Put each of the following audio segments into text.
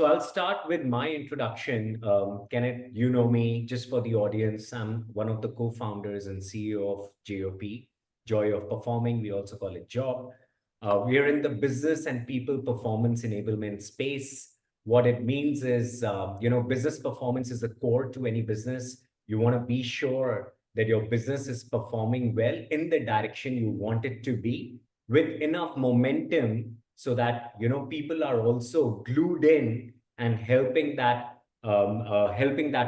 So I'll start with my introduction. Kenneth, you know me, just for the audience. I'm one of the co-founders and CEO of JOP, Joy of Performing. We also call it Job. We are in the business and people performance enablement space. What it means is, business performance is the core to any business. You want to be sure that your business is performing well in the direction you want it to be with enough momentum so that people are also glued in and helping that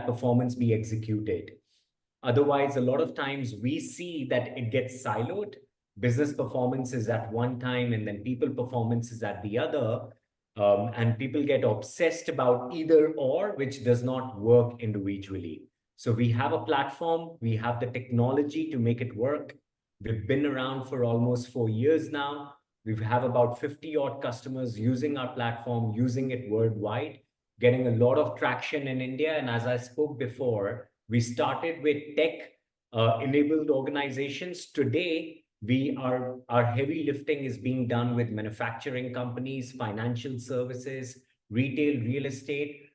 performance be executed. Otherwise, a lot of times we see that it gets siloed. Business performance is at one time, and then people performance is at the other. And people get obsessed about either or, which does not work individually. So we have a platform, we have the technology to make it work. We've been around for almost 4 years now. We have about 50 odd customers using our platform, using it worldwide, getting a lot of traction in India. And as I spoke before, we started with tech enabled organizations. Today, our heavy lifting is being done with manufacturing companies, financial services, retail, real estate.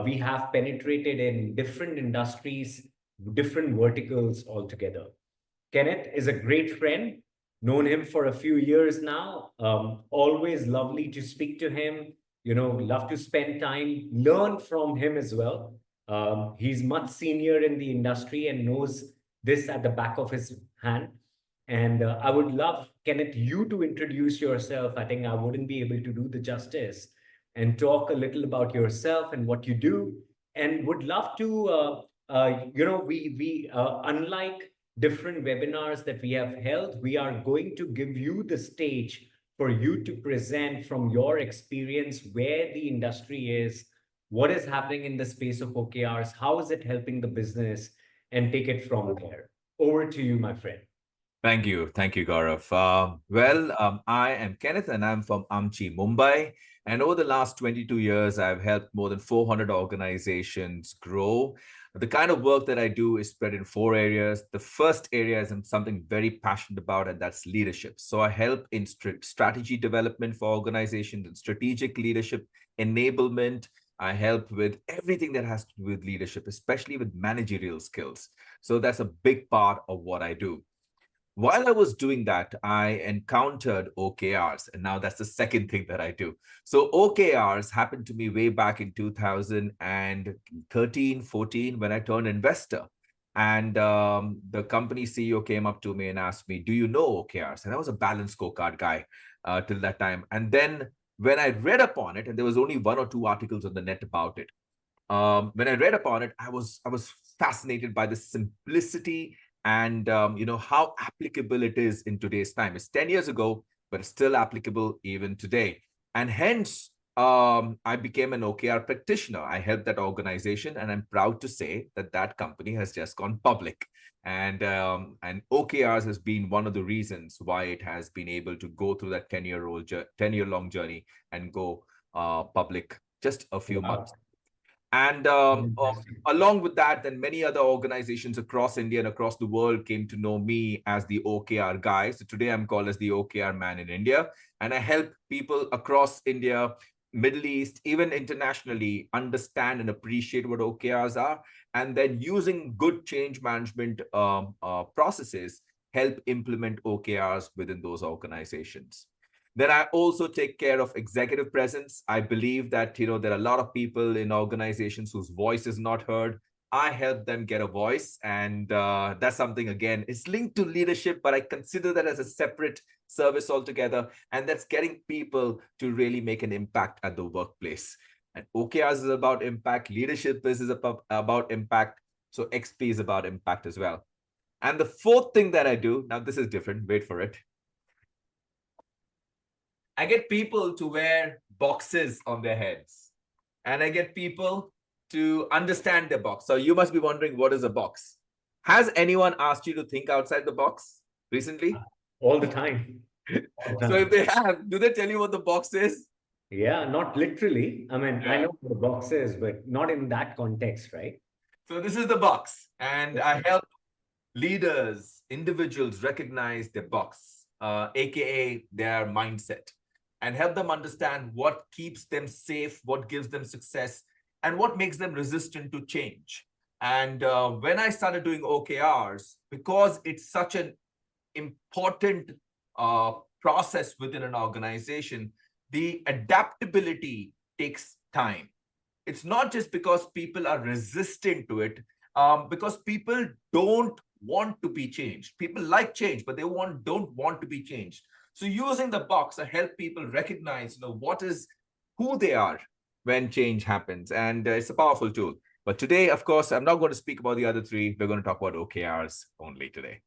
We have penetrated in different industries, different verticals altogether. Kenneth is a great friend, known him for a few years now. Always lovely to speak to him, love to spend time, learn from him as well. He's much senior in the industry and knows this at the back of his hand. And I would love, Kenneth, you to introduce yourself. I think I wouldn't be able to do the justice and talk a little about yourself and what you do. And would love to, unlike different webinars that we have held, we are going to give you the stage for you to present from your experience where the industry is, what is happening in the space of OKRs, how is it helping the business, and take it from there. Over to you, my friend. Thank you. Thank you, Gaurav. I am Kenneth and I'm from Amchi, Mumbai. And over the last 22 years, I've helped more than 400 organizations grow. The kind of work that I do is spread in 4 areas. The first area is something very passionate about, and that's leadership. So I help in strategy development for organizations and strategic leadership enablement. I help with everything that has to do with leadership, especially with managerial skills. So that's a big part of what I do. While I was doing that, I encountered OKRs, and now that's the second thing that I do. So OKRs happened to me way back in 2013, 14, when I turned investor. And the company CEO came up to me and asked me, do you know OKRs? And I was a balanced scorecard guy till that time. And then when I read upon it, and there was only 1 or 2 articles on the net about it, when I read upon it, I was fascinated by the simplicity and how applicable it is in today's time. It's 10 years ago, but it's still applicable even today. And hence, I became an OKR practitioner. I helped that organization, and I'm proud to say that that company has just gone public. And OKRs has been one of the reasons why it has been able to go through that 10-year-long journey and go public just a few months. And along with that, then many other organizations across India and across the world came to know me as the OKR guy. So today I'm called as the OKR man in India. And I help people across India, Middle East, even internationally, understand and appreciate what OKRs are. And then using good change management processes, help implement OKRs within those organizations. Then I also take care of executive presence. I believe that, there are a lot of people in organizations whose voice is not heard. I help them get a voice. And that's something, again, it's linked to leadership, but I consider that as a separate service altogether. And that's getting people to really make an impact at the workplace. And OKRs is about impact. Leadership is about impact. So XP is about impact as well. And the fourth thing that I do, now this is different, wait for it. I get people to wear boxes on their heads, and I get people to understand their box. So you must be wondering, what is a box? Has anyone asked you to think outside the box recently? All the time. So if they have, do they tell you what the box is? Yeah, not literally. I mean, I know what the box is, but not in that context, right? So this is the box, and I help leaders, individuals recognize their box, aka their mindset. and help them understand what keeps them safe, what gives them success, and what makes them resistant to change. And when I started doing OKRs, because it's such an important uh, process within an organization, the adaptability takes time. It's not just because people are resistant to it, because people don't want to be changed. People like change, but they don't want to be changed. So using the box, I help people recognize, what is who they are when change happens, and it's a powerful tool. But today, of course, I'm not going to speak about the other three. We're going to talk about OKRs only today.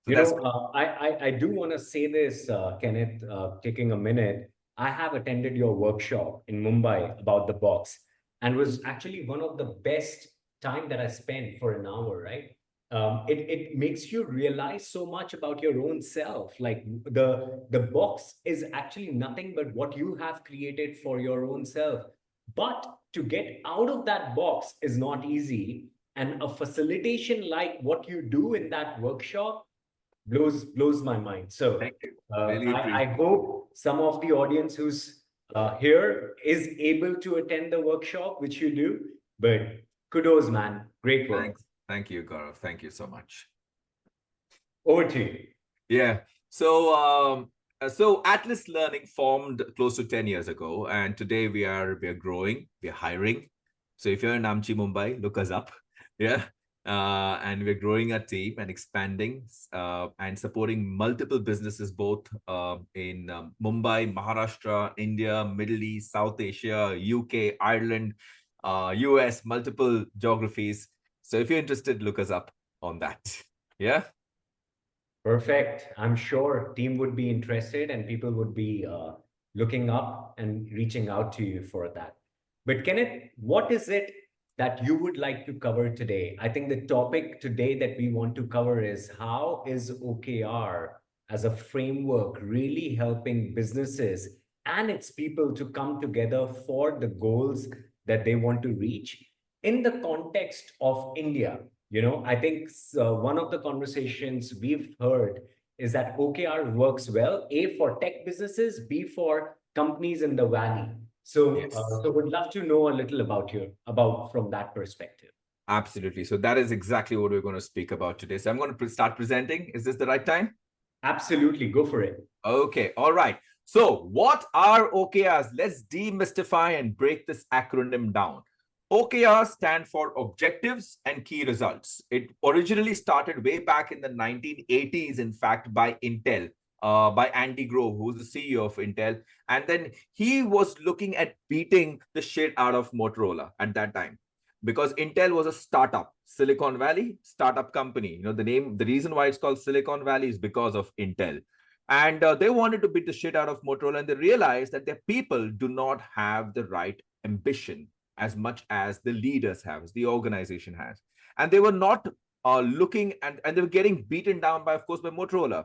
So You that's know, I do want to say this, Kenneth, taking a minute. I have attended your workshop in Mumbai about the box, and was actually one of the best time that I spent for an hour, right? It makes you realize so much about your own self. Like the box is actually nothing but what you have created for your own self. But to get out of that box is not easy. And a facilitation like what you do in that workshop blows my mind. So thank you. Really I appreciate. hope some of the audience who's here is able to attend the workshop, which you do. But kudos, man, great work. Thanks. Thank you, Gaurav. Thank you so much. Over to you. Yeah. So Atlas Learning formed close to 10 years ago, and today we are growing, we're hiring. So if you're in Amchi, Mumbai, look us up. Yeah. And we're growing our team and expanding and supporting multiple businesses both in Mumbai, Maharashtra, India, Middle East, South Asia, UK, Ireland, US, multiple geographies. So if you're interested, look us up on that. Yeah. Perfect. I'm sure team would be interested and people would be looking up and reaching out to you for that. But Kenneth, what is it that you would like to cover today? I think the topic today that we want to cover is how is OKR as a framework really helping businesses and its people to come together for the goals that they want to reach in the context of India. I think one of the conversations we've heard is that OKR works well, A, for tech businesses, B, for companies in the valley. So, Yes. would love to know a little about from that perspective. Absolutely. So that is exactly what we're going to speak about today. So I'm going to start presenting. Is this the right time? Absolutely, go for it. Okay. All right. So what are OKRs? Let's demystify and break this acronym down. OKRs stand for Objectives and Key Results. It originally started way back in the 1980s, in fact, by Intel, by Andy Grove, who's the CEO of Intel. And then he was looking at beating the shit out of Motorola at that time, because Intel was a startup, Silicon Valley startup company. The reason why it's called Silicon Valley is because of Intel. And they wanted to beat the shit out of Motorola, and they realized that their people do not have the right ambition as much as the leaders have, as the organization has. And they were not looking, and they were getting beaten down by, of course, by Motorola.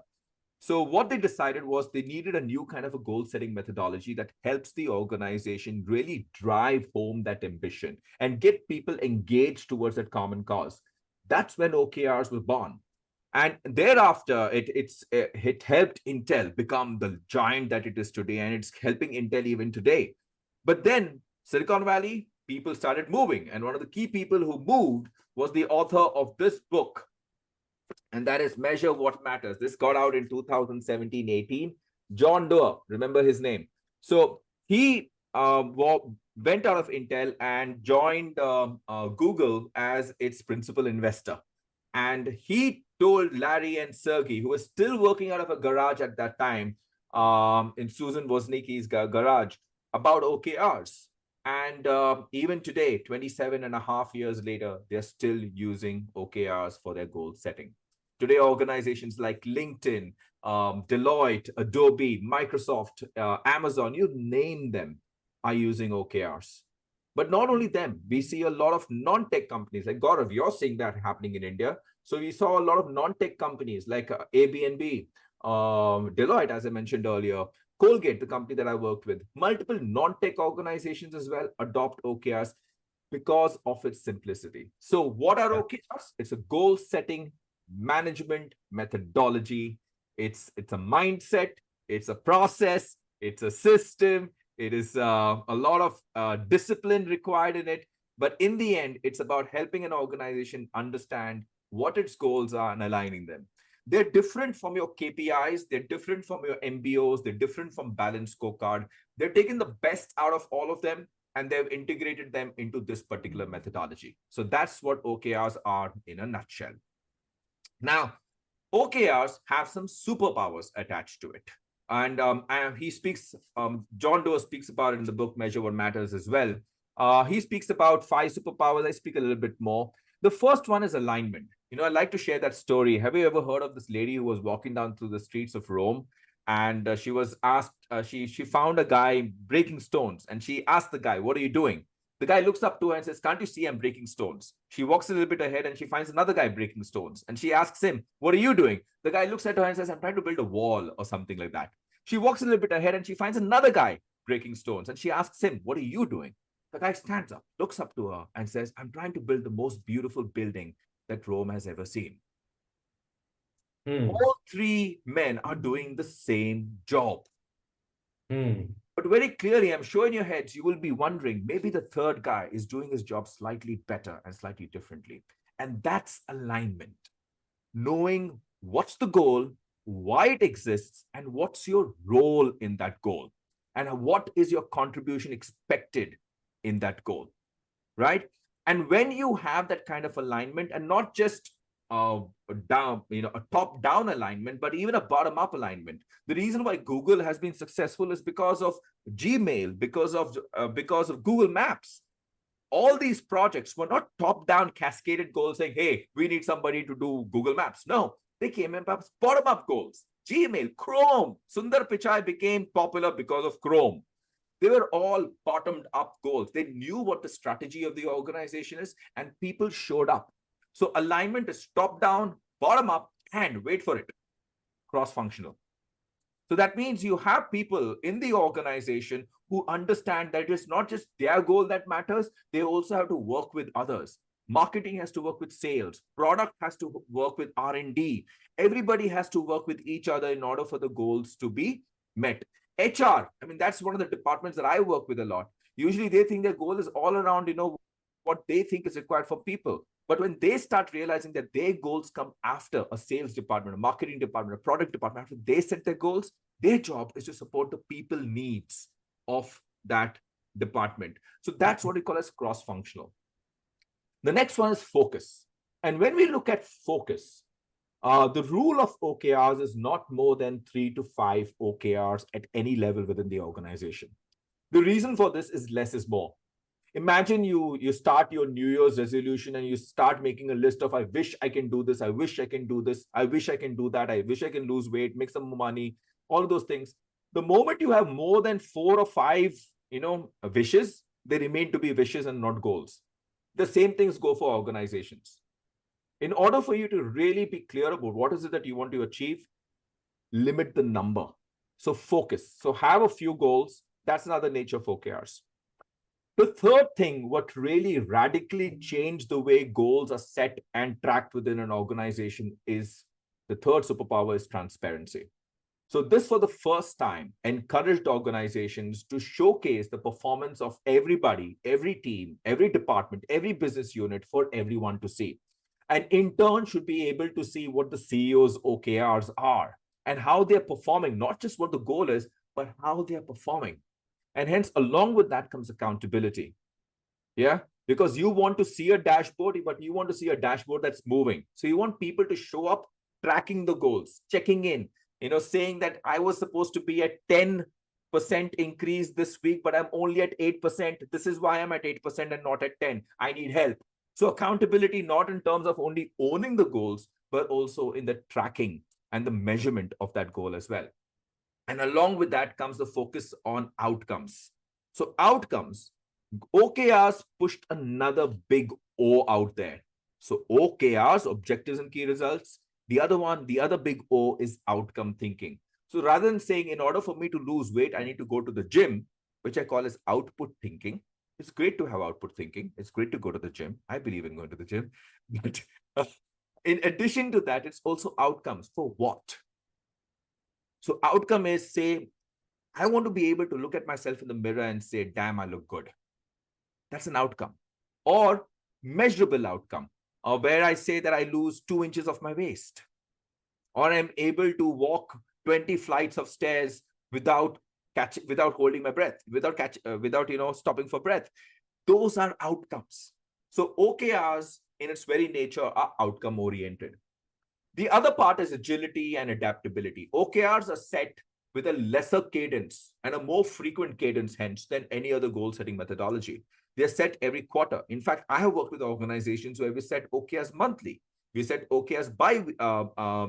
So what they decided was they needed a new kind of a goal setting methodology that helps the organization really drive home that ambition and get people engaged towards that common cause. That's when OKRs were born. And thereafter, it helped Intel become the giant that it is today, and it's helping Intel even today. But then Silicon Valley, people started moving. And one of the key people who moved was the author of this book, and that is Measure What Matters. This got out in 2017-18. John Doerr, remember his name. So he went out of Intel and joined Google as its principal investor. And he told Larry and Sergey, who were still working out of a garage at that time, in Susan Woznicki's garage, about OKRs. And even today, 27 and a half years later, they're still using OKRs for their goal setting. Today, organizations like LinkedIn, Deloitte, Adobe, Microsoft, Amazon, you name them, are using OKRs. But not only them, we see a lot of non-tech companies like Gaurav, you're seeing that happening in India. So we saw a lot of non-tech companies like Airbnb, Deloitte, as I mentioned earlier, Colgate, the company that I worked with, multiple non-tech organizations as well adopt OKRs because of its simplicity. So what are OKRs? It's a goal setting management methodology. It's a mindset. It's a process. It's a system. It is a lot of discipline required in it. But in the end, it's about helping an organization understand what its goals are and aligning them. They're different from your KPIs. They're different from your MBOs. They're different from balanced scorecard. They're taking the best out of all of them and they've integrated them into this particular methodology. So that's what OKRs are in a nutshell. Now, OKRs have some superpowers attached to it. And he speaks, John Doerr speaks about it in the book Measure What Matters as well. He speaks about 5 superpowers. I speak a little bit more. The first one is alignment. I'd like to share that story. Have you ever heard of this lady who was walking down through the streets of Rome? And she was asked, she found a guy breaking stones. And she asked the guy, what are you doing? The guy looks up to her and says, can't you see I'm breaking stones? She walks a little bit ahead and she finds another guy breaking stones. And she asks him, what are you doing? The guy looks at her and says, I'm trying to build a wall or something like that. She walks a little bit ahead and she finds another guy breaking stones. And she asks him, what are you doing? The guy stands up, looks up to her and says, I'm trying to build the most beautiful building that Rome has ever seen. All 3 men are doing the same job. But very clearly, I'm sure in your heads, you will be wondering, maybe the third guy is doing his job slightly better and slightly differently. And that's alignment. Knowing what's the goal, why it exists, and what's your role in that goal. And what is your contribution expected in that goal, right? And when you have that kind of alignment, and not just a top-down alignment, but even a bottom-up alignment. The reason why Google has been successful is because of Gmail, because of Google Maps. All these projects were not top-down cascaded goals saying, hey, we need somebody to do Google Maps. No, they came in bottom-up goals. Gmail, Chrome, Sundar Pichai became popular because of Chrome. They were all bottomed up goals. They knew what the strategy of the organization is, and people showed up. So alignment is top down, bottom up, and wait for it, cross-functional. So that means you have people in the organization who understand that it's not just their goal that matters. They also have to work with others. Marketing has to work with sales. Product has to work with R&D. Everybody has to work with each other in order for the goals to be met. HR, that's one of the departments that I work with a lot. Usually they think their goal is all around, what they think is required for people. But when they start realizing that their goals come after a sales department, a marketing department, a product department, after they set their goals, their job is to support the people needs of that department. So that's what we call as cross-functional. The next one is focus. And when we look at focus, the rule of OKRs is not more than 3 to 5 OKRs at any level within the organization. The reason for this is less is more. Imagine you start your New Year's resolution and you start making a list of, I wish I can do this, I wish I can do this, I wish I can do that, I wish I can lose weight, make some money, all of those things. The moment you have more than 4 or 5, wishes, they remain to be wishes and not goals. The same things go for organizations. In order for you to really be clear about what is it that you want to achieve, limit the number. So focus. So have a few goals. That's another nature of OKRs. The third thing, what really radically changed the way goals are set and tracked within an organization is the third superpower is transparency. So this, for the first time, encouraged organizations to showcase the performance of everybody, every team, every department, every business unit for everyone to see. And in turn, should be able to see what the CEO's OKRs are and how they're performing, not just what the goal is, but how they're performing. And hence, along with that comes accountability. Yeah, because you want to see a dashboard, but you want to see a dashboard that's moving. So you want people to show up, tracking the goals, checking in, saying that I was supposed to be at 10% increase this week, but I'm only at 8%. This is why I'm at 8% and not at 10. I need help. So accountability, not in terms of only owning the goals, but also in the tracking and the measurement of that goal as well. And along with that comes the focus on outcomes. So outcomes, OKRs pushed another big O out there. So OKRs, objectives and key results. The other big O is outcome thinking. So rather than saying, in order for me to lose weight, I need to go to the gym, which I call as output thinking. It's great to have output thinking. It's great to go to the gym. I believe in going to the gym. But in addition to that, it's also outcomes for what? So outcome is, say, I want to be able to look at myself in the mirror and say, damn, I look good. That's an outcome. Or measurable outcome, or where I say that I lose 2 inches of my waist, or I'm able to walk 20 flights of stairs without without holding my breath, without stopping for breath. Those are outcomes. So OKRs in its very nature are outcome oriented. The other part is agility and adaptability. OKRs are set with a lesser cadence and a more frequent cadence, hence, than any other goal setting methodology. They're set every quarter. In fact, I have worked with organizations where we set OKRs monthly. We set OKRs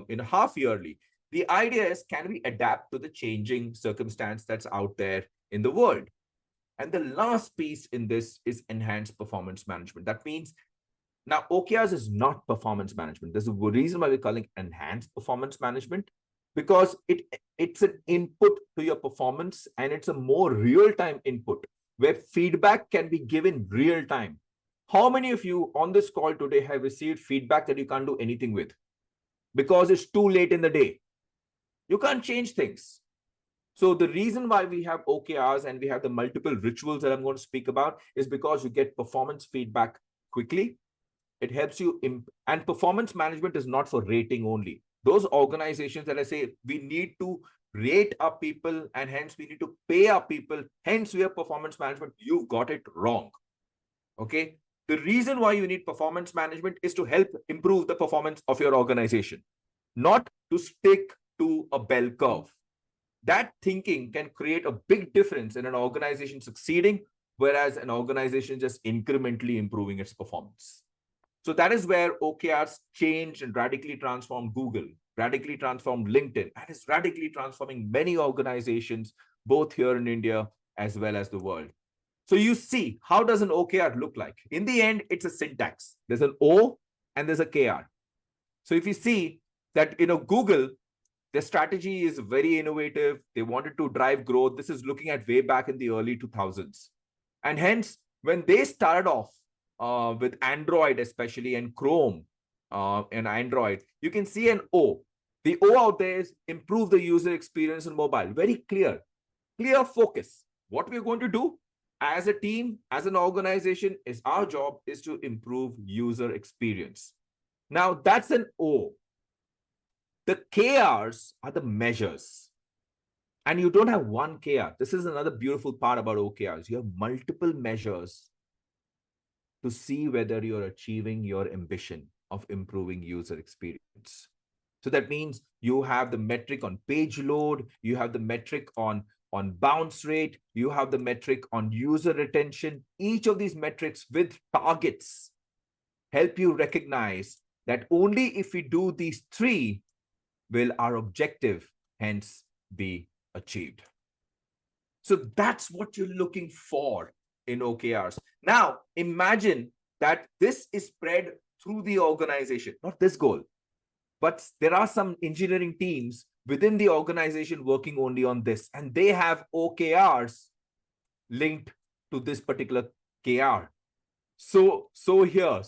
in half yearly. The idea is, can we adapt to the changing circumstance that's out there in the world? And the last piece in this is enhanced performance management. That means now OKRs is not performance management. There's a reason why we're calling enhanced performance management, because it's an input to your performance, and it's a more real-time input where feedback can be given real time. How many of you on this call today have received feedback that you can't do anything with because it's too late in the day? You can't change things. So the reason why we have OKRs and we have the multiple rituals that I'm going to speak about is because you get performance feedback quickly. It helps you, and performance management is not for rating only. Those organizations that I say we need to rate our people and hence we need to pay our people, hence we have performance management, you've got it wrong. Okay. The reason why you need performance management is to help improve the performance of your organization, not to stick to a bell curve. That thinking can create a big difference in an organization succeeding, whereas an organization just incrementally improving its performance. So that is where OKRs changed and radically transformed Google, radically transformed LinkedIn, and is radically transforming many organizations, both here in India as well as the world. So you see, how does an OKR look like? In the end, it's a syntax. There's an O and there's a KR. So if you see that, Google, their strategy is very innovative. They wanted to drive growth. This is looking at way back in the early 2000s. And hence, when they started off with Android especially, and Chrome and Android, you can see an O. The O out there is improve the user experience on mobile. Very clear focus. What we're going to do as a team, as an organization, is our job is to improve user experience. Now that's an O. The KRs are the measures. And you don't have one KR. This is another beautiful part about OKRs. You have multiple measures to see whether you're achieving your ambition of improving user experience. So that means you have the metric on page load, you have the metric on bounce rate, you have the metric on user retention. Each of these metrics with targets help you recognize that only if we do these three will our objective hence be achieved. So that's what you're looking for in OKRs. Now, imagine that this is spread through the organization, not this goal, but there are some engineering teams within the organization working only on this, and they have OKRs linked to this particular KR. So here.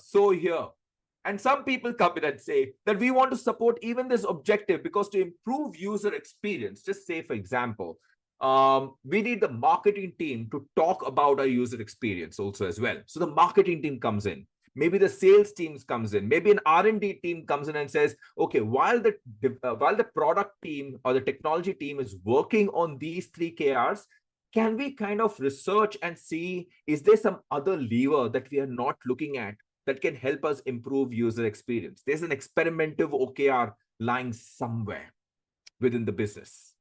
And some people come in and say that we want to support even this objective because to improve user experience, just say, for example, we need the marketing team to talk about our user experience also as well. So the marketing team comes in. Maybe the sales teams comes in. Maybe an R&D team comes in and says, okay, while the product team or the technology team is working on these three KRs, can we kind of research and see, is there some other lever that we are not looking at that can help us improve user experience? There's an experimental OKR lying somewhere within the business.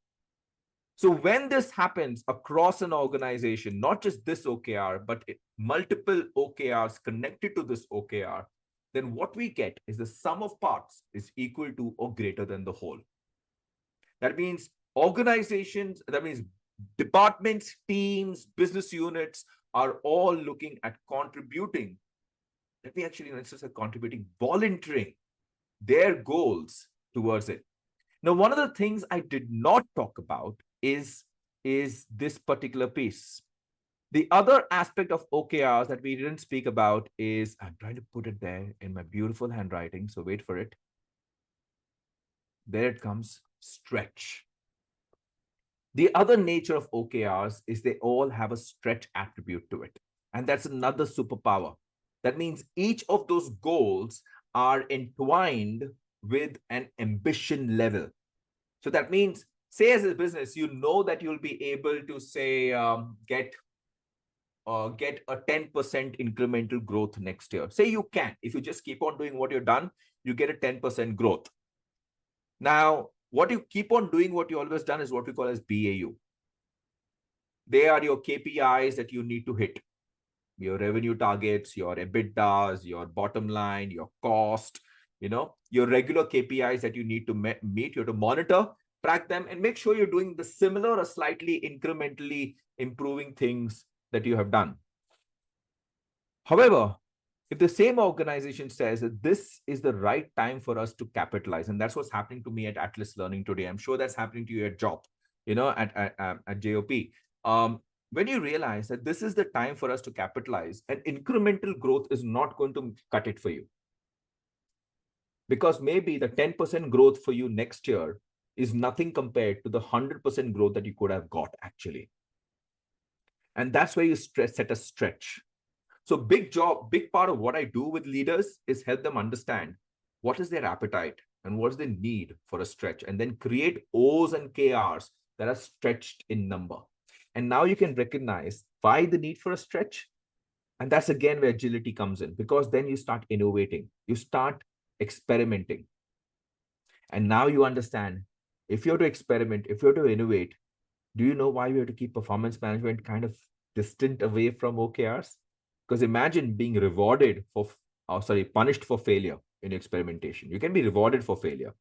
So when this happens across an organization, not just this OKR, but multiple OKRs connected to this OKR, then what we get is the sum of parts is equal to or greater than the whole. That means organizations, that means departments, teams, business units are all looking at contributing. Let me actually say contributing, volunteering their goals towards it. Now, one of the things I did not talk about is this particular piece. The other aspect of OKRs that we didn't speak about is, I'm trying to put it there in my beautiful handwriting, so wait for it. There it comes, stretch. The other nature of OKRs is they all have a stretch attribute to it. And that's another superpower. That means each of those goals are entwined with an ambition level. So that means, say, as a business, you know that you'll be able to say get a 10% incremental growth next year. Say you can, if you just keep on doing what you've done, you get a 10% growth. Now, what you keep on doing, what you always done is what we call as BAU. They are your KPIs that you need to hit. Your revenue targets, your EBITDAs, your bottom line, your cost, your regular KPIs that you need to meet. You have to monitor, track them, and make sure you're doing the similar or slightly incrementally improving things that you have done. However, if the same organization says that this is the right time for us to capitalize, and that's what's happening to me at Atlas Learning today, I'm sure that's happening to you at Job, at JOP. When you realize that this is the time for us to capitalize, and incremental growth is not going to cut it for you. Because maybe the 10% growth for you next year is nothing compared to the 100% growth that you could have got actually. And that's where you set a stretch. So big part of what I do with leaders is help them understand what is their appetite and what's their need for a stretch, and then create O's and KRs that are stretched in number. And now you can recognize why the need for a stretch. And that's again where agility comes in, because then you start innovating, you start experimenting. And now you understand, if you're to experiment, if you're to innovate, do you know why we have to keep performance management kind of distant away from OKRs? Because imagine being punished for failure in experimentation. You can be rewarded for failure.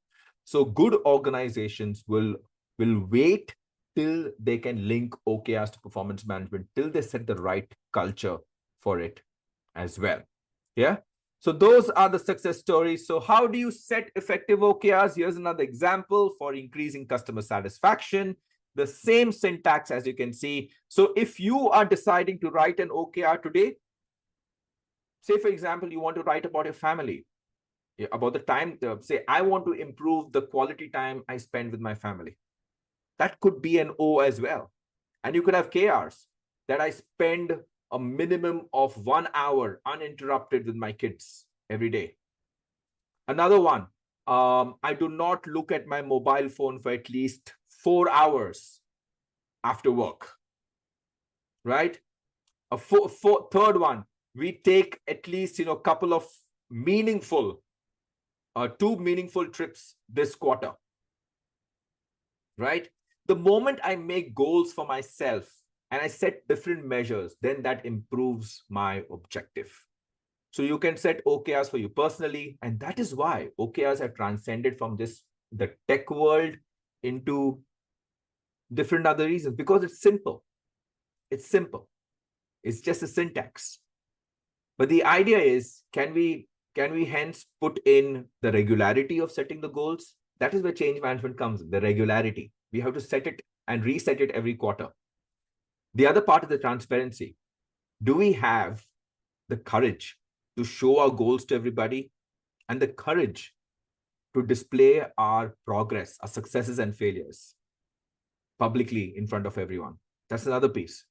So good organizations will wait till they can link OKRs to performance management, till they set the right culture for it as well. Yeah. So those are the success stories. So how do you set effective OKRs? Here's another example for increasing customer satisfaction. The same syntax as you can see. So if you are deciding to write an OKR today, say, for example, you want to write about your family, about the time, say, I want to improve the quality time I spend with my family. That could be an O as well. And you could have KRs, that I spend a minimum of 1 hour uninterrupted with my kids every day. Another one, I do not look at my mobile phone for at least 4 hours after work, right? Third one, we take at least a couple of meaningful, 2 meaningful trips this quarter, right? The moment I make goals for myself and I set different measures, then that improves my objective. So you can set OKRs for you personally, and that is why OKRs have transcended from the tech world into different other reasons, because it's simple. It's simple. It's just a syntax. But the idea is, can we hence put in the regularity of setting the goals? That is where change management comes in, the regularity. We have to set it and reset it every quarter. The other part is the transparency. Do we have the courage to show our goals to everybody, and the courage to display our progress, our successes and failures publicly in front of everyone? That's another piece.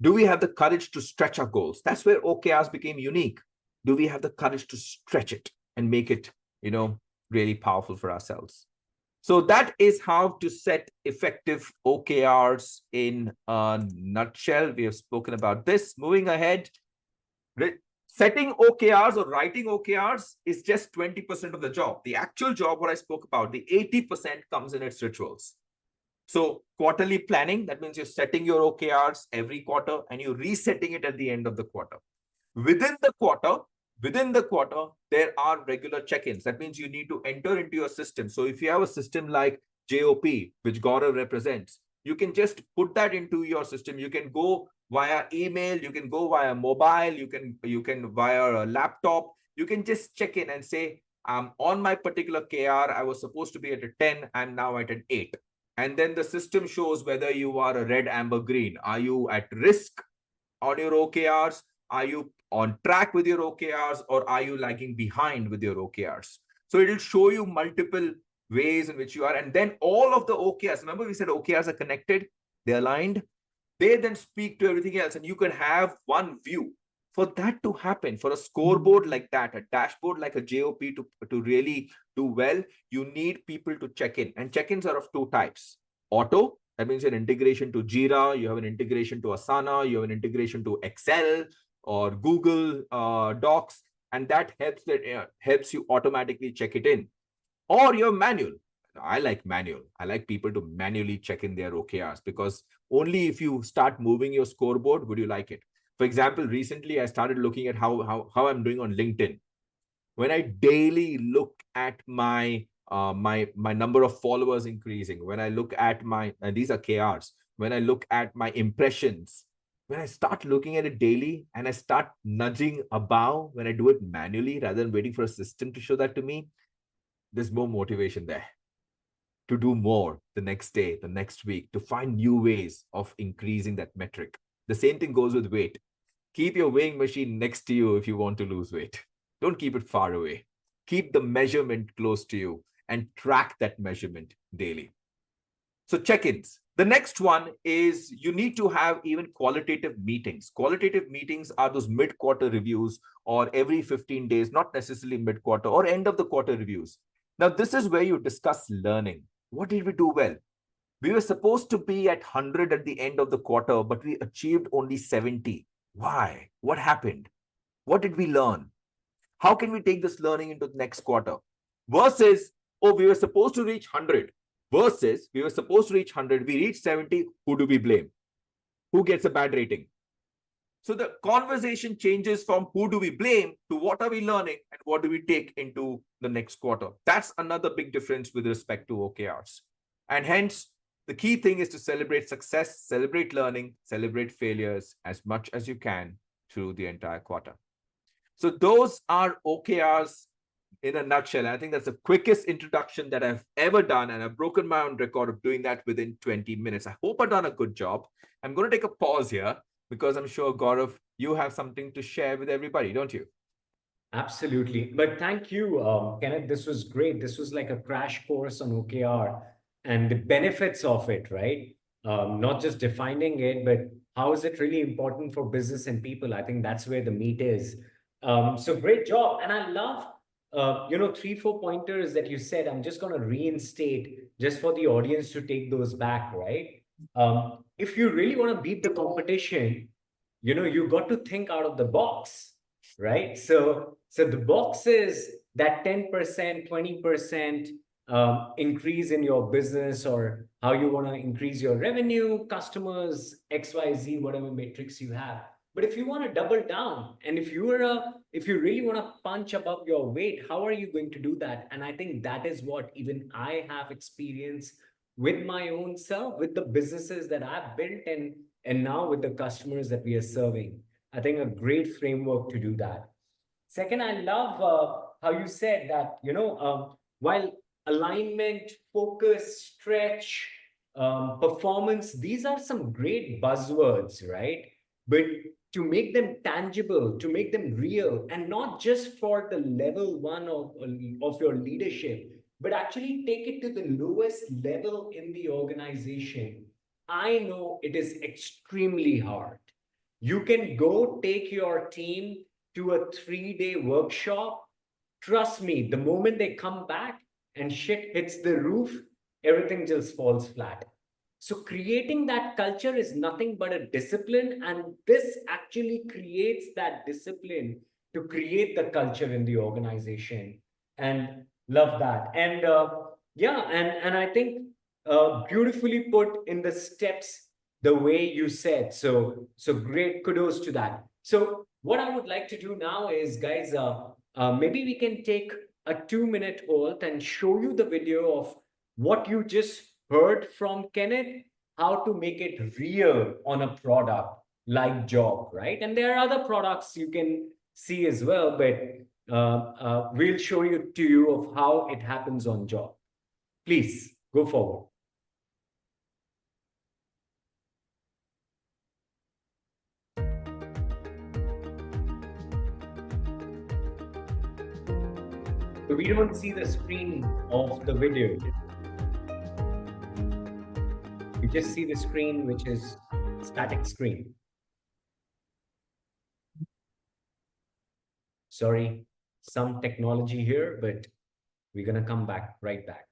Do we have the courage to stretch our goals? That's where OKRs became unique. Do we have the courage to stretch it and make it, really powerful for ourselves? So that is how to set effective OKRs in a nutshell. We have spoken about this. Moving ahead, setting OKRs or writing OKRs is just 20% of the job. The actual job, what I spoke about, the 80% comes in its rituals. So quarterly planning, that means you're setting your OKRs every quarter and you're resetting it at the end of the quarter. Within the quarter, there are regular check-ins. That means you need to enter into your system. So if you have a system like JOP, which Gaurav represents, you can just put that into your system. You can go via email, you can go via mobile, you can via a laptop. You can just check in and say, on my particular KR, I was supposed to be at a 10, I'm now at an 8. And then the system shows whether you are a red, amber, green. Are you at risk on your OKRs? Are you on track with your OKRs, or are you lagging behind with your OKRs? So it will show you multiple ways in which you are. And then all of the OKRs, remember we said OKRs are connected, they're aligned. They then speak to everything else, and you can have one view. For that to happen, for a scoreboard like that, a dashboard like a JOP to really do well, you need people to check in. And check-ins are of two types. Auto, that means an integration to Jira, you have an integration to Asana, you have an integration to Excel or Google Docs, and that helps you automatically check it in. Or your manual. I like manual. I like people to manually check in their OKRs, because only if you start moving your scoreboard would you like it. For example, recently I started looking at how I'm doing on LinkedIn. When I daily look at my number of followers increasing, when I look at my, and these are KRs, when I look at my impressions, when I start looking at it daily and I start nudging above, when I do it manually rather than waiting for a system to show that to me, there's more motivation there to do more the next day, the next week, to find new ways of increasing that metric. The same thing goes with weight. Keep your weighing machine next to you if you want to lose weight. Don't keep it far away. Keep the measurement close to you and track that measurement daily. So check-ins. The next one is you need to have even qualitative meetings. Qualitative meetings are those mid-quarter reviews or every 15 days, not necessarily mid-quarter or end of the quarter reviews. Now, this is where you discuss learning. What did we do well? We were supposed to be at 100 at the end of the quarter, but we achieved only 70. Why? What happened? What did we learn? How can we take this learning into the next quarter? Versus, oh, we were supposed to reach 100. Versus, we were supposed to reach 100. We reached 70. Who do we blame? Who gets a bad rating? So the conversation changes from who do we blame to what are we learning and what do we take into the next quarter. That's another big difference with respect to OKRs. And hence, the key thing is to celebrate success, celebrate learning, celebrate failures as much as you can through the entire quarter. So those are OKRs in a nutshell. I think that's the quickest introduction that I've ever done, and I've broken my own record of doing that within 20 minutes. I hope I've done a good job. I'm going to take a pause here because I'm sure, Gaurav, you have something to share with everybody, don't you? Absolutely. But thank you, Kenneth. This was great. This was like a crash course on OKR and the benefits of it, right? Not just defining it, but how is it really important for business and people? I think that's where the meat is. So great job. And I love, 3, 4 pointers that you said. I'm just going to reinstate just for the audience to take those back, right? If you really want to beat the competition, you got to think out of the box, right? So the box is that 10%, 20% increase in your business, or how you want to increase your revenue, customers, XYZ, whatever matrix you have. But if you want to double down, and if you really want to punch above your weight, how are you going to do that? And I think that is what even I have experienced with my own self, with the businesses that I've built, and now with the customers that we are serving. I think a great framework to do that. Second, I love how you said that, while alignment, focus, stretch, performance, these are some great buzzwords, right? But to make them tangible, to make them real, and not just for the level one of your leadership, but actually take it to the lowest level in the organization. I know it is extremely hard. You can go take your team to a 3-day workshop. Trust me, the moment they come back and shit hits the roof, everything just falls flat. So, creating that culture is nothing but a discipline, and this actually creates that discipline to create the culture in the organization. And love that. And yeah, and I think beautifully put in the steps the way you said. So great, kudos to that. So what I would like to do now is, guys, maybe we can take a 2-minute hold and show you the video of what you just heard from Kenneth, how to make it real on a product like Job, right? And there are other products you can see as well, but we'll show you of how it happens on Job. Please go forward. So we don't see the screen of the video. We just see the screen, which is static screen. Sorry, some technology here, but we're going to come back right back.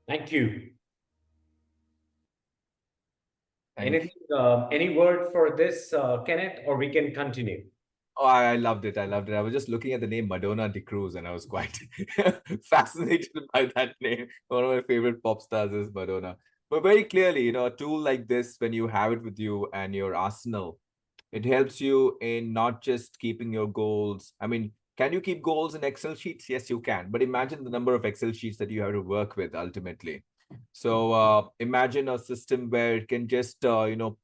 Thank you. Anything, any word for this, Kenneth, or we can continue? Oh, I loved it. I loved it. I was just looking at the name Madonna de Cruz and I was quite fascinated by that name. One of my favorite pop stars is Madonna. But very clearly, a tool like this, when you have it with you and your arsenal, it helps you in not just keeping your goals. I mean, can you keep goals in Excel sheets? Yes, you can. But imagine the number of Excel sheets that you have to work with ultimately. So imagine a system where it can just,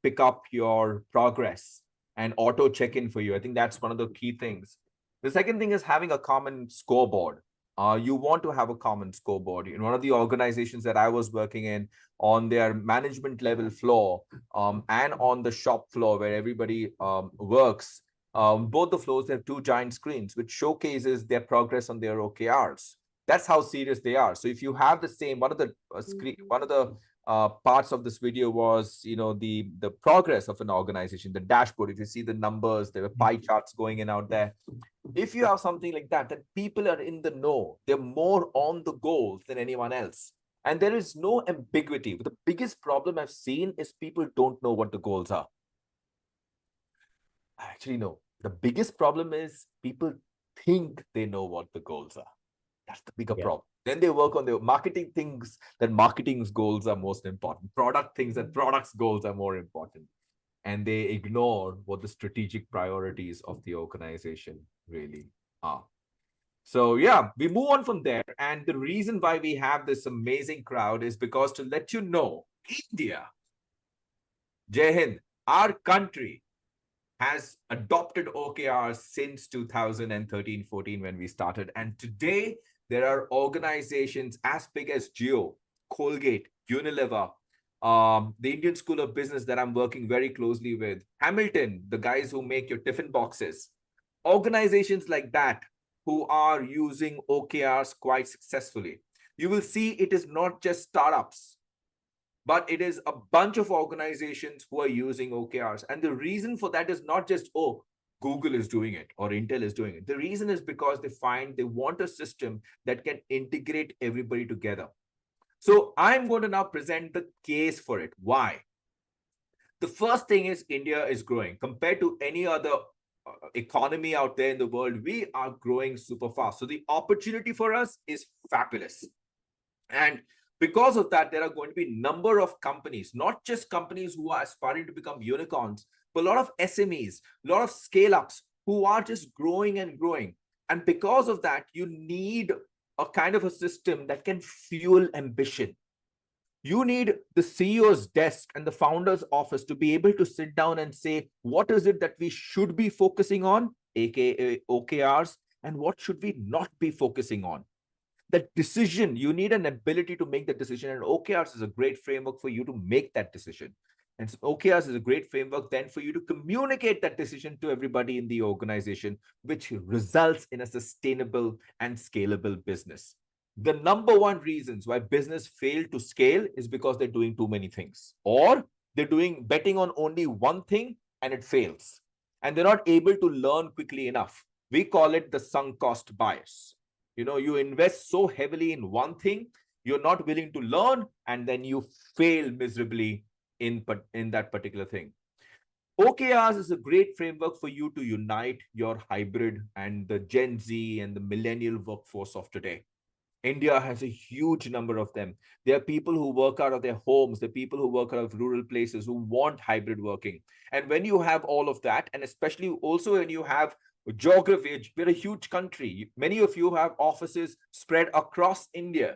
pick up your progress and auto check in for you. I think that's one of the key things. The second thing is having a common scoreboard. You want to have a common scoreboard. In one of the organizations that I was working in, on their management level floor and on the shop floor where everybody works, both the floors they have two giant screens, which showcases their progress on their OKRs. That's how serious they are. So if you have the same, one of the screen, one of the parts of this video was, the progress of an organization, the dashboard. If you see the numbers, there were pie charts going in out there. If you have something like that, that people are in the know, they're more on the goals than anyone else. And there is no ambiguity. The biggest problem I've seen is people don't know what the goals are. Actually, no. The biggest problem is people think they know what the goals are. That's the bigger problem. Then they work on their marketing things, that marketing's goals are most important. Product things that products' goals are more important. And they ignore what the strategic priorities of the organization really are. So yeah, we move on from there. And the reason why we have this amazing crowd is because to let you know, India, Jai Hind, our country has adopted OKRs since 2013-14 when we started. And today, there are organizations as big as Geo, Colgate, Unilever, the Indian School of Business that I'm working very closely with, Hamilton, the guys who make your tiffin boxes, organizations like that who are using OKRs quite successfully. You will see it is not just startups, but it is a bunch of organizations who are using OKRs. And the reason for that is not just, oh, Google is doing it or Intel is doing it. The reason is because they find they want a system that can integrate everybody together. So I'm going to now present the case for it. Why? The first thing is India is growing compared to any other economy out there in the world. We are growing super fast. So the opportunity for us is fabulous. And because of that, there are going to be a number of companies, not just companies who are aspiring to become unicorns, but a lot of SMEs, a lot of scale-ups who are just growing and growing. And because of that, you need a kind of a system that can fuel ambition. You need the CEO's desk and the founder's office to be able to sit down and say, what is it that we should be focusing on, aka OKRs, and what should we not be focusing on? That decision, you need an ability to make that decision, and OKRs is a great framework for you to make that decision. And so OKRs is a great framework then for you to communicate that decision to everybody in the organization, which results in a sustainable and scalable business. The number one reasons why business fail to scale is because they're doing too many things, or they're doing betting on only one thing and it fails, and they're not able to learn quickly enough. We call it the sunk cost bias. You invest so heavily in one thing, you're not willing to learn, and then you fail miserably in that particular thing. OKRs is a great framework for you to unite your hybrid and the Gen Z and the millennial workforce of today. India has a huge number of them. There are people who work out of their homes, there are people who work out of rural places who want hybrid working. And when you have all of that, and especially also when you have geography, we're a huge country. Many of you have offices spread across India.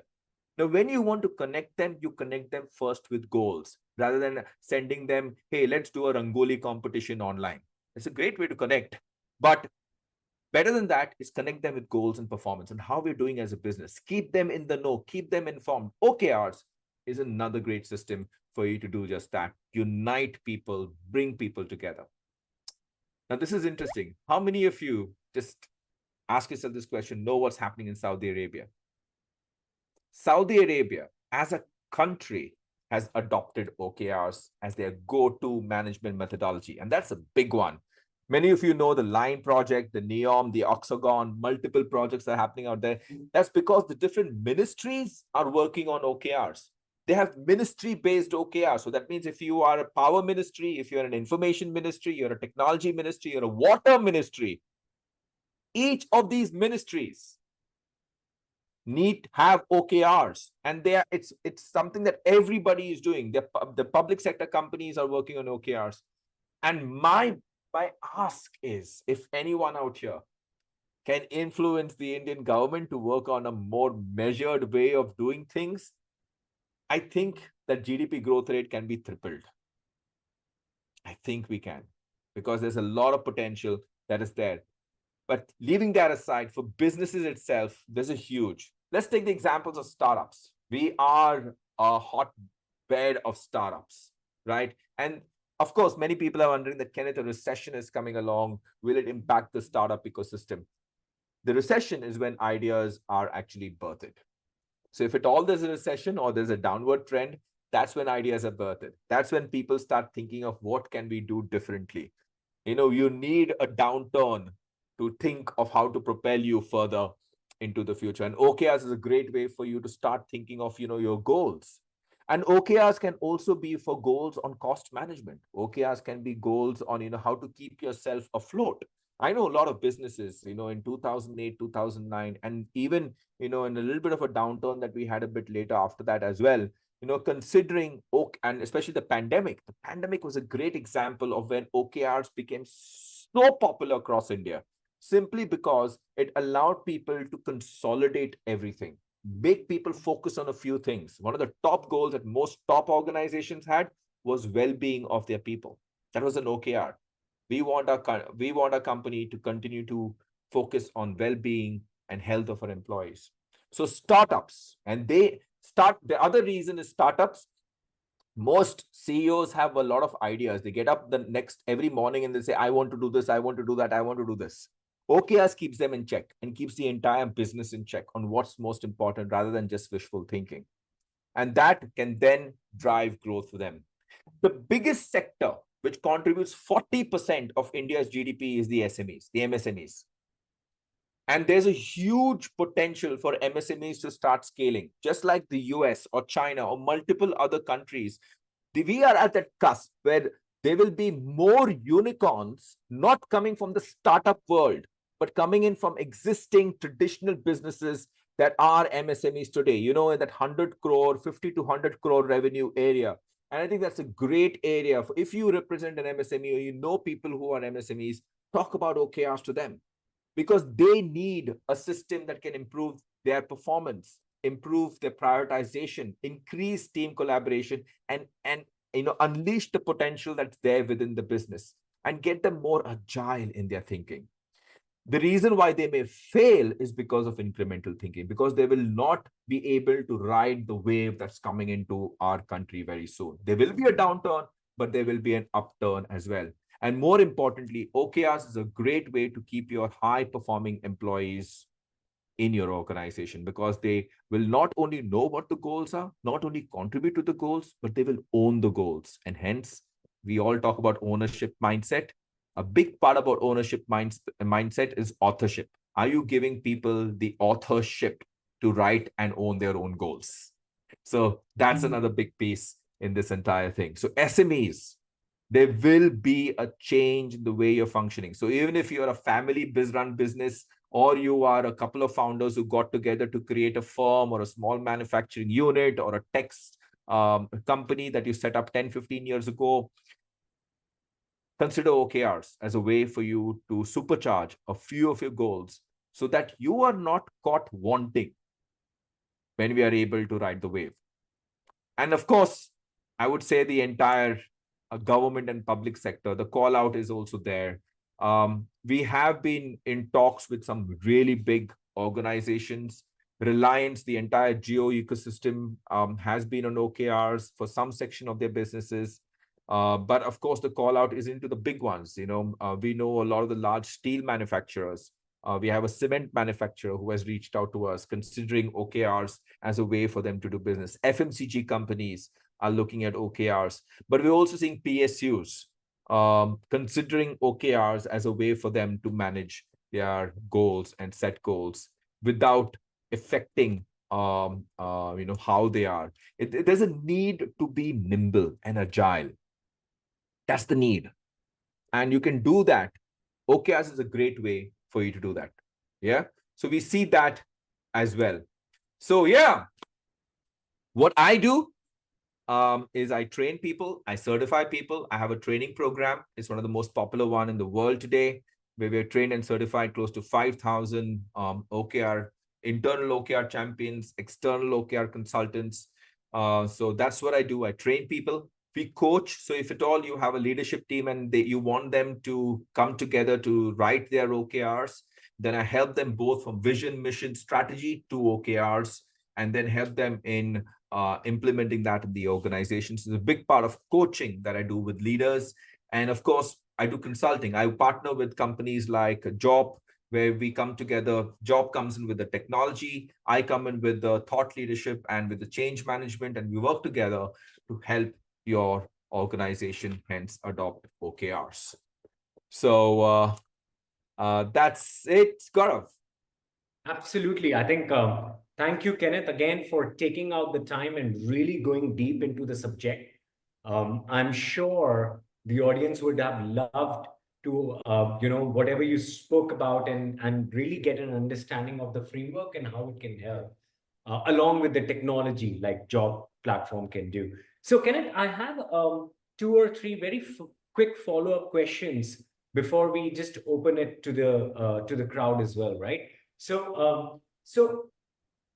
Now, when you want to connect them, you connect them first with goals rather than sending them, hey, let's do a Rangoli competition online. It's a great way to connect. But better than that is connect them with goals and performance and how we're doing as a business. Keep them in the know, keep them informed. OKRs is another great system for you to do just that. Unite people, bring people together. Now, this is interesting. How many of you, just ask yourself this question, know what's happening in Saudi Arabia? Saudi Arabia, as a country, has adopted OKRs as their go-to management methodology. And that's a big one. Many of you know the Line project, the NEOM, the Oxagon, multiple projects are happening out there. That's because the different ministries are working on OKRs. They have ministry-based OKRs. So that means if you are a power ministry, if you're an information ministry, you're a technology ministry, you're a water ministry, each of these ministries need have OKRs, and it's something that everybody is doing. The public sector companies are working on OKRs. And my ask is, if anyone out here can influence the Indian government to work on a more measured way of doing things, I think that GDP growth rate can be tripled. I think we can, because there's a lot of potential that is there. But leaving that aside, for businesses itself, there's a huge. Let's take the examples of startups. We are a hotbed of startups, right? And of course, many people are wondering that, Kenneth, a recession is coming along. Will it impact the startup ecosystem? The recession is when ideas are actually birthed. So if at all there's a recession or there's a downward trend, that's when ideas are birthed. That's when people start thinking of what can we do differently. You need a downturn to think of how to propel you further into the future. And OKRs is a great way for you to start thinking of, your goals. And OKRs can also be for goals on cost management. OKRs can be goals on, how to keep yourself afloat. I know a lot of businesses, in 2008, 2009, and even, in a little bit of a downturn that we had a bit later after that as well, considering and especially the pandemic was a great example of when OKRs became so popular across India. simply because it allowed people to consolidate everything. Make people focus on a few things. One of the top goals that most top organizations had was well-being of their people. That was an OKR. We want our company to continue to focus on well-being and health of our employees. So startups, and they start. The other reason is startups. Most CEOs have a lot of ideas. They get up the next every morning and they say, I want to do this, I want to do that, I want to do this. OKRs keeps them in check and keeps the entire business in check on what's most important rather than just wishful thinking. And that can then drive growth for them. The biggest sector, which contributes 40% of India's GDP, is the SMEs, the MSMEs. And there's a huge potential for MSMEs to start scaling, just like the US or China or multiple other countries. We are at that cusp where there will be more unicorns not coming from the startup world, but coming in from existing traditional businesses that are MSMEs today, in that 100 crore, 50 to 100 crore revenue area. And I think that's a great area. If you represent an MSME or people who are MSMEs, talk about OKRs to them, because they need a system that can improve their performance, improve their prioritization, increase team collaboration, and unleash the potential that's there within the business and get them more agile in their thinking. The reason why they may fail is because of incremental thinking, because they will not be able to ride the wave that's coming into our country very soon. There will be a downturn, but there will be an upturn as well. And more importantly, OKRs is a great way to keep your high-performing employees in your organization, because they will not only know what the goals are, not only contribute to the goals, but they will own the goals. And hence, we all talk about ownership mindset. A big part about ownership mindset is authorship. Are you giving people the authorship to write and own their own goals? So that's another big piece in this entire thing. So SMEs, there will be a change in the way you're functioning. So even if you're a family run business, or you are a couple of founders who got together to create a firm or a small manufacturing unit or a tech company that you set up 10, 15 years ago, consider OKRs as a way for you to supercharge a few of your goals so that you are not caught wanting when we are able to ride the wave. And of course, I would say the entire government and public sector, the call out is also there. We have been in talks with some really big organizations. Reliance, the entire geo ecosystem, has been on OKRs for some section of their businesses. But of course, the call out is into the big ones. We know a lot of the large steel manufacturers. We have a cement manufacturer who has reached out to us, considering OKRs as a way for them to do business. FMCG companies are looking at OKRs, but we're also seeing PSUs considering OKRs as a way for them to manage their goals and set goals without affecting how they are. There's a need to be nimble and agile. That's the need. And you can do that. OKRs is a great way for you to do that. Yeah. So we see that as well. So yeah, what I do is I train people, I certify people. I have a training program. It's one of the most popular one in the world today, where we're trained and certified close to 5,000 OKR, internal OKR champions, external OKR consultants. So that's what I do. I train people. We coach. So if at all you have a leadership team and you want them to come together to write their OKRs, then I help them both from vision, mission, strategy to OKRs, and then help them in implementing that in the organization. So it's a big part of coaching that I do with leaders. And of course, I do consulting. I partner with companies like Job, where we come together. Job comes in with the technology. I come in with the thought leadership and with the change management, and we work together to help your organization hence adopt OKRs. So that's it, Gaurav. Absolutely. I think, thank you, Kenneth, again for taking out the time and really going deep into the subject. I'm sure the audience would have loved to, whatever you spoke about, and really get an understanding of the framework and how it can help, along with the technology like Job Platform can do. So, Kenneth, I have two or three very quick follow-up questions before we just open it to the crowd as well, right? So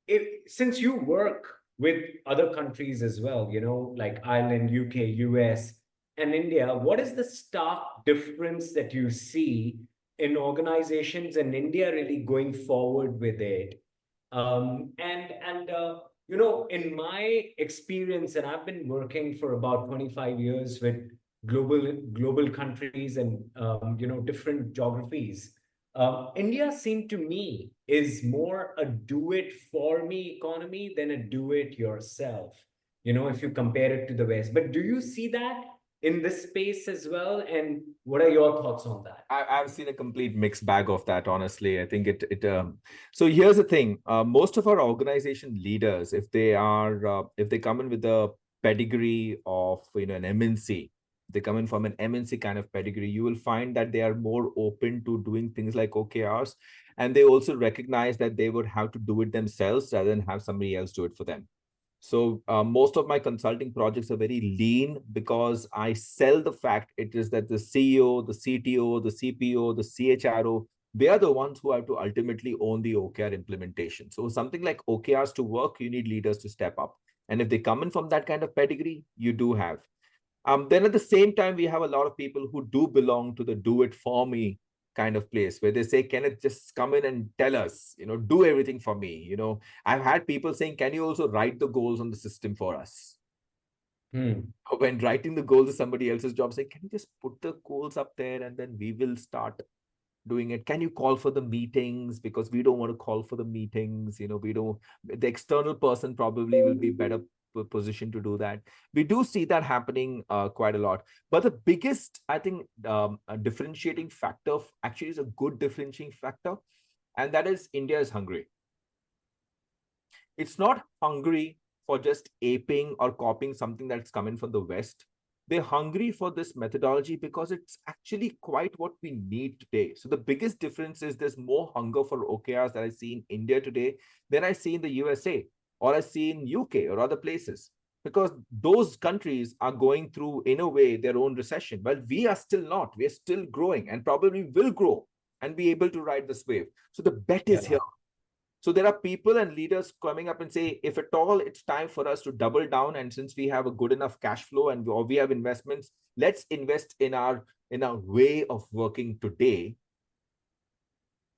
if since you work with other countries as well, like Ireland, UK, US, and India, what is the stark difference that you see in organizations in India really going forward with it? In my experience, and I've been working for about 25 years with global countries and different geographies. India seemed to me is more a do it for me economy than a do it yourself, if you compare it to the West. But do you see that in this space as well? And what are your thoughts on that? I've seen a complete mixed bag of that, honestly. I think so here's the thing. Most of our organization leaders, if they come in with a pedigree of, an MNC, they come in from an MNC kind of pedigree, you will find that they are more open to doing things like OKRs. And they also recognize that they would have to do it themselves rather than have somebody else do it for them. So most of my consulting projects are very lean because I sell the fact it is that the CEO, the CTO, the CPO, the CHRO, they are the ones who have to ultimately own the OKR implementation. So something like OKRs to work, you need leaders to step up. And if they come in from that kind of pedigree, you do have. Then at the same time, we have a lot of people who do belong to the do it for me kind of place where they say, Kenneth, just come in and tell us, do everything for me. I've had people saying, can you also write the goals on the system for us? When writing the goals is somebody else's job, say, can you just put the goals up there and then we will start doing it? Can you call for the meetings? Because we don't want to call for the meetings. We don't, the external person probably will be better position to do that. We do see that happening quite a lot. But the biggest, I think, a differentiating factor actually is a good differentiating factor. And that is India is hungry. It's not hungry for just aping or copying something that's coming from the West. They're hungry for this methodology because it's actually quite what we need today. So the biggest difference is there's more hunger for OKRs that I see in India today than I see in the USA or I see in UK or other places, because those countries are going through, in a way, their own recession. Well, we are still not. We are still growing and probably will grow and be able to ride this wave. So the bet is here. So there are people and leaders coming up and say, if at all it's time for us to double down, and since we have a good enough cash flow and or we have investments, let's invest in our way of working today,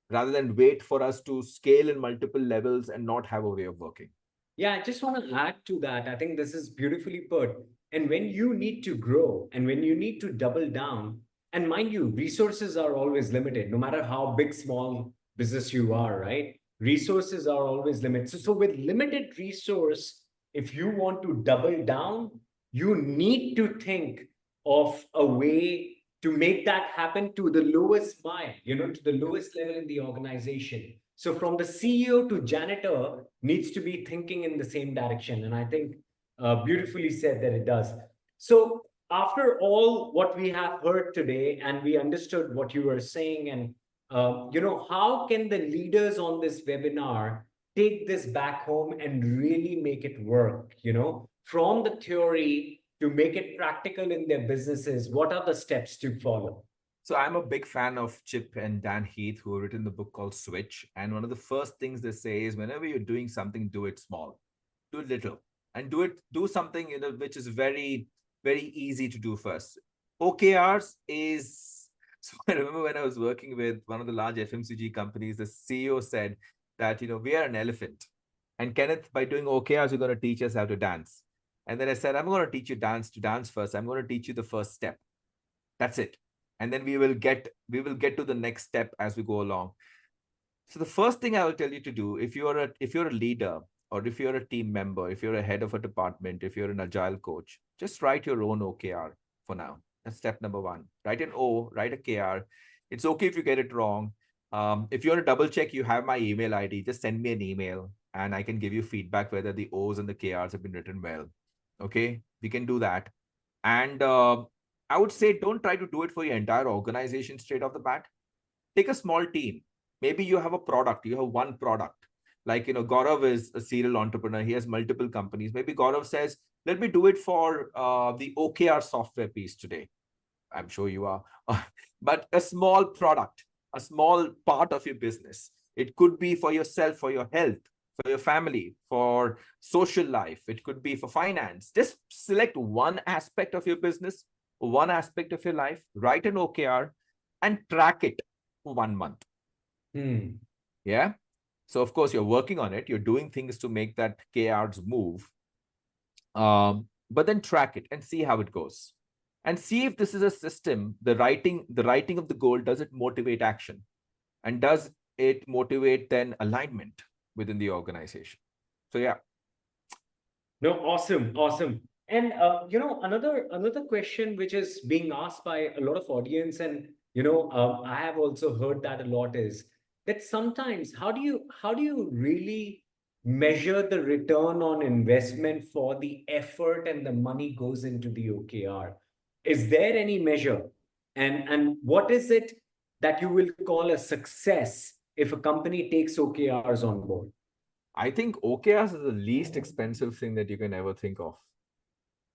rather than wait for us to scale in multiple levels and not have a way of working. Yeah, I just want to add to that. I think this is beautifully put. And when you need to grow and when you need to double down, and mind you, resources are always limited, no matter how big, small business you are, right? Resources are always limited. So with limited resource, if you want to double down, you need to think of a way to make that happen to the lowest mile, to the lowest level in the organization. So from the CEO to janitor needs to be thinking in the same direction. And I think beautifully said that it does. So after all what we have heard today and we understood what you were saying, and how can the leaders on this webinar take this back home and really make it work, from the theory to make it practical in their businesses? What are the steps to follow? So I'm a big fan of Chip and Dan Heath, who have written the book called Switch. And one of the first things they say is, whenever you're doing something, do it small, do it little, and do something which is very, very easy to do first. OKRs is. So I remember when I was working with one of the large FMCG companies, the CEO said that we are an elephant, and Kenneth, by doing OKRs, you're going to teach us how to dance. And then I said, I'm going to teach you to dance first. I'm going to teach you the first step. That's it. And then we will get to the next step as we go along. So the first thing I will tell you to do, if you're a leader, or if you're a team member, if you're a head of a department, if you're an agile coach, just write your own OKR for now. That's step number one. Write an O, write a KR. It's okay if you get it wrong. If you want to double check, you have my email ID. Just send me an email and I can give you feedback whether the O's and the KRs have been written well. Okay, we can do that. And I would say don't try to do it for your entire organization straight off the bat. Take a small team. Maybe you have a product, you have one product. Like, Gaurav is a serial entrepreneur. He has multiple companies. Maybe Gaurav says, let me do it for the OKR software piece today. I'm sure you are. But a small product, a small part of your business. It could be for yourself, for your health, for your family, for social life. It could be for finance. Just select one aspect of your business, one aspect of your life, write an OKR and track it for 1 month. Yeah. So of course you're working on it. You're doing things to make that KRs move. But then track it and see how it goes. And see if this is a system, the writing of the goal, does it motivate action? And does it motivate then alignment within the organization? So yeah. No, awesome, awesome. And another question which is being asked by a lot of audience, and I have also heard that a lot, is that sometimes how do you really measure the return on investment for the effort and the money goes into the OKR? Is there any measure? And what is it that you will call a success if a company takes OKRs on board? I think OKRs is the least expensive thing that you can ever think of.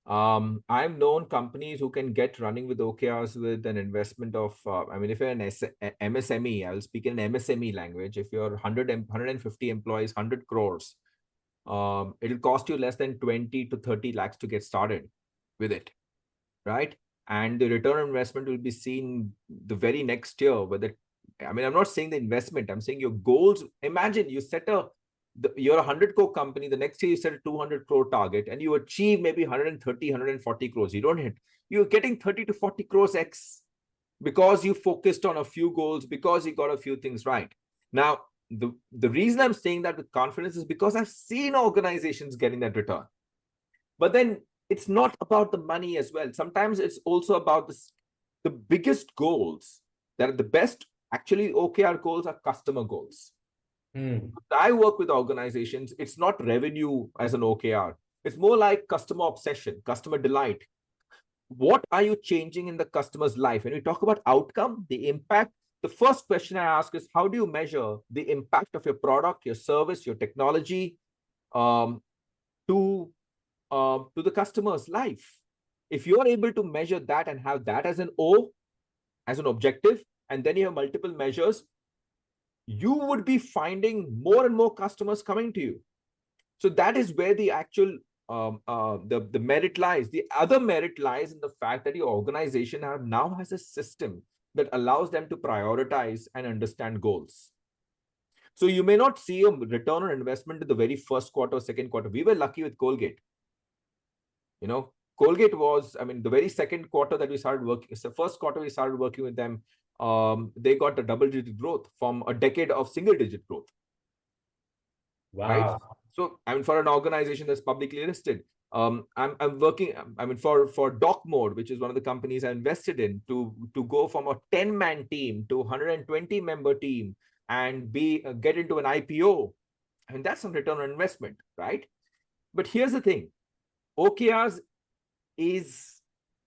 I've known companies who can get running with OKRs with an investment of, I mean, if you're an MSME, I'll speak in MSME language. If you're 150 employees, 100 crores, it'll cost you less than 20 to 30 lakhs to get started with it, right? And the return on investment will be seen the very next year. I'm not saying the investment, I'm saying your goals. Imagine you set you're a 100 crore company. The next year you set a 200 crore target and you achieve maybe 130, 140 crores. You don't hit, you're getting 30 to 40 crores X because you focused on a few goals, because you got a few things right. Now, the reason I'm saying that with confidence is because I've seen organizations getting that return. But then it's not about the money as well. Sometimes it's also about the biggest goals that are the best. Actually, OKR goals are customer goals. I work with organizations, it's not revenue as an OKR. It's more like customer obsession, customer delight. What are you changing in the customer's life? When we talk about outcome, the impact, the first question I ask is, how do you measure the impact of your product, your service, your technology to the customer's life? If you're able to measure that and have that as an O, as an objective, and then you have multiple measures, you would be finding more and more customers coming to you. So that is where the actual the merit lies. The other merit lies in the fact that your organization now has a system that allows them to prioritize and understand goals. So you may not see a return on investment in the very first quarter, second quarter. We were lucky with Colgate. Colgate was, the very second quarter that we started working, it's the first quarter we started working with them. They got a double-digit growth from a decade of single-digit growth. Wow. Right? So, for an organization that's publicly listed, I'm working, for Doc Mode, which is one of the companies I invested in, to go from a 10-man team to 120-member team and get into an IPO. That's some return on investment, right? But here's the thing. OKRs is,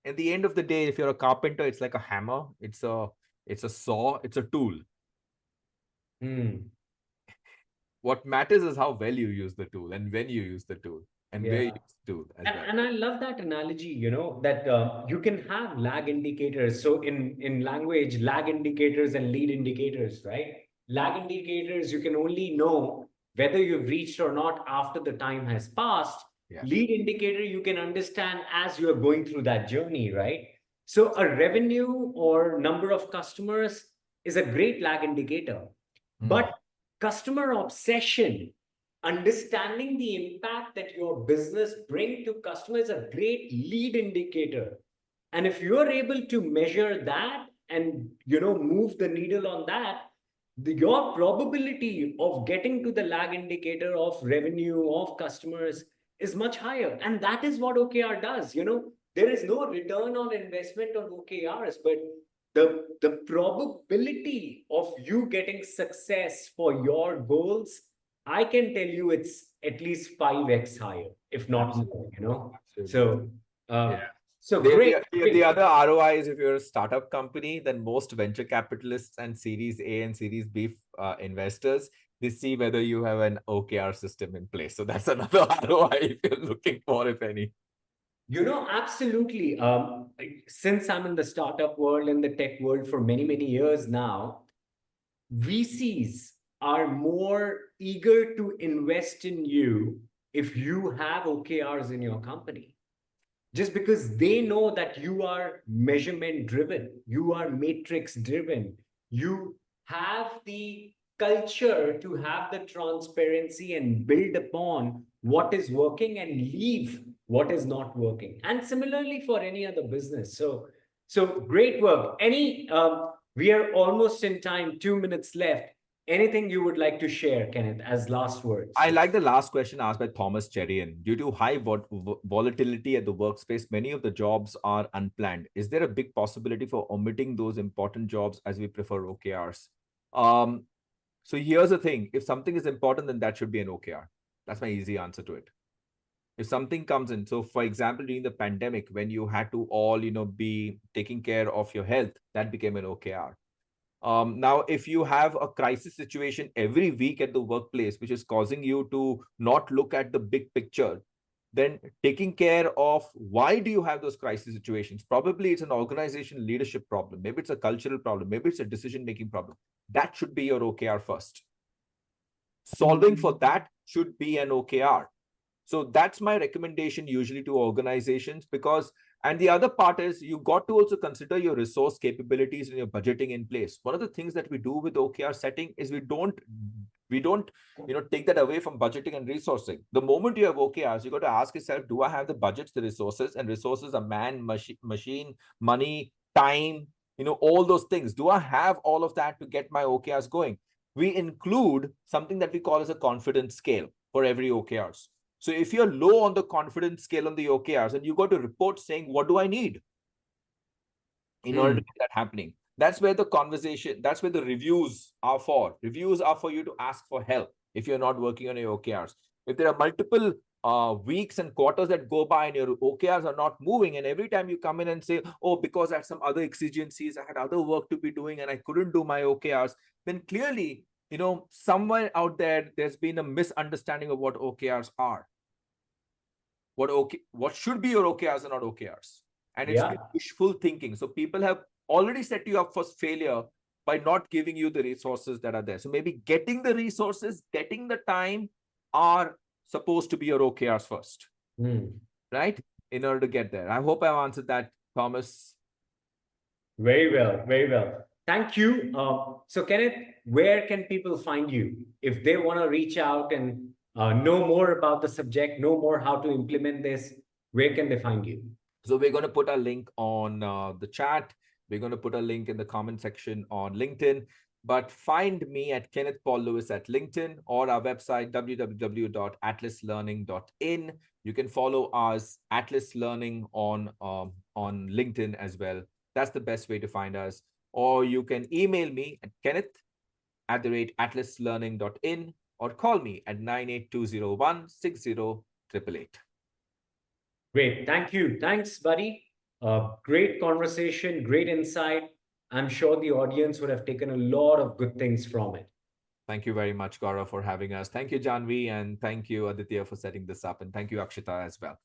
at the end of the day, if you're a carpenter, it's like a hammer, it's a saw, it's a tool. What matters is how well you use the tool and when you use the tool and where you use the tool as well. And I love that analogy, that you can have lag indicators. So in language, lag indicators and lead indicators, right? Lag indicators, you can only know whether you've reached or not after the time has passed. Yeah. Lead indicator, you can understand as you're going through that journey, right? So a revenue or number of customers is a great lag indicator. But customer obsession, understanding the impact that your business bring to customers, is a great lead indicator. And if you are able to measure that and move the needle on that, your probability of getting to the lag indicator of revenue of customers is much higher. And that is what OKR does. There is no return on investment on OKRs, but the probability of you getting success for your goals, I can tell you it's at least 5x higher, if not more. Absolutely. So so The great. other ROI is, if you're a startup company, then most venture capitalists and Series A and Series B investors, they see whether you have an OKR system in place. So that's another ROI if you're looking for, if any. Absolutely. Since I'm in the startup world and the tech world for many, many years now, VCs are more eager to invest in you if you have OKRs in your company, just because they know that you are measurement driven, you are matrix driven, you have the culture to have the transparency and build upon what is working and leave what is not working. And similarly for any other business. So great work. We are almost in time, 2 minutes left. Anything you would like to share, Kenneth, as last I words? like the last question asked by Thomas Cherian. Due to high volatility at the workspace, many of the jobs are unplanned. Is there a big possibility for omitting those important jobs as we prefer OKRs? Um, so here's the thing. If something is important, then that should be an OKR. That's my easy answer to it. If something comes in, so for example, during the pandemic, when you had to all, be taking care of your health, that became an OKR. Now, if you have a crisis situation every week at the workplace, which is causing you to not look at the big picture, then taking care of why do you have those crisis situations? Probably it's an organization leadership problem. Maybe it's a cultural problem. Maybe it's a decision-making problem. That should be your OKR first. Solving for that should be an OKR. So that's my recommendation usually to organizations, because, and the other part is you got to also consider your resource capabilities and your budgeting in place. One of the things that we do with OKR setting is we don't take that away from budgeting and resourcing. The moment you have OKRs, you got to ask yourself, do I have the budgets, the resources? And resources are man, machine, money, time, all those things. Do I have all of that to get my OKRs going? We include something that we call as a confidence scale for every OKRs. So if you're low on the confidence scale on the OKRs, and you got to report saying, what do I need in order to get that happening? That's where the conversation, that's where the reviews are for. Reviews are for you to ask for help if you're not working on your OKRs. If there are multiple weeks and quarters that go by and your OKRs are not moving, and every time you come in and say, oh, because I had some other exigencies, I had other work to be doing and I couldn't do my OKRs, then clearly, somewhere out there, there's been a misunderstanding of what OKRs are. What should be your OKRs and not OKRs. And it's been wishful thinking. So people have already set you up for failure by not giving you the resources that are there. So maybe getting the resources, getting the time are supposed to be your OKRs first, right? In order to get there. I hope I've answered that, Thomas. Very well, very well. Thank you. So Kenneth, where can people find you if they want to reach out and know more about the subject, know more how to implement this? Where can they find you? So we're going to put a link on the chat. We're going to put a link in the comment section on LinkedIn. But find me at Kenneth Paul Lewis at LinkedIn, or our website, www.atlaslearning.in. You can follow us, Atlas Learning, on LinkedIn as well. That's the best way to find us. Or you can email me at kenneth@atlaslearning.in, or call me at 98201 60888. Great. Thank you. Thanks, buddy. Great conversation, great insight. I'm sure the audience would have taken a lot of good things from it. Thank you very much, Gaurav, for having us. Thank you, Janvi, and thank you, Aditya, for setting this up. And thank you, Akshita, as well.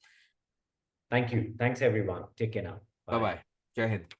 Thank you. Thanks, everyone. Take care now. Bye-bye. Jai Hind.